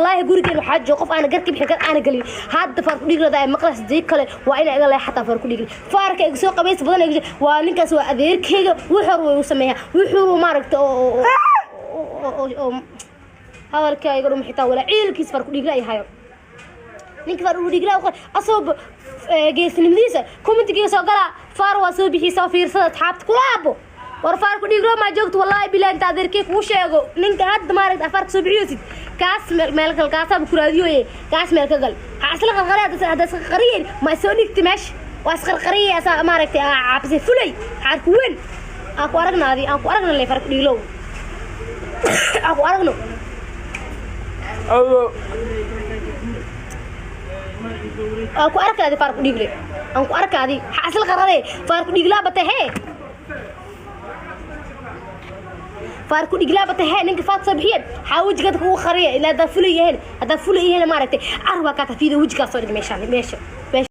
والله gurigeena waxaa jooga qof aan garkii bixin kar aan galin hadda far ku dhigrada maqlas dii kale waa in iga leeyahay xataa far ku dhigin farka iga soo qabeys badan iga waa ninkaas waa adeerkeyga wuxuu uu sameeyaa wuxuu maaragta oo hadalka iga dhum xitaa wala ciilkiis far ku dhigra ay hayo ninka far u dhigra asoob geesnimadiisa commentiga soo gala far waa soo bixisa fiirsada asxaabta kulaabo war far ku dhigro ma joogto wallahi bilaa inta adeerkey ku sheego ninka hadda maaragta afar soo bixiyosid kaas meel kal kaas abu kuraadiyoye kaas meel ka gal asla qarqarada hada qarqariyeen ma soo dhigti meesh waas qarqariyay asa maaragtay cabsi fulay xarku weyn aan ku aragna le far ku dhiglo aan ku aragno aan ku arkaadi far ku dhigle aan ku arkaadi asla qarqarade far ku dhigla batahe فاركو دغلا بتهين انك فات صبحيه حاوجك كو خريه الا دا فليهن هذا فليهن ما ركتي عروا كاتفيده وجهك سو دغ ميشان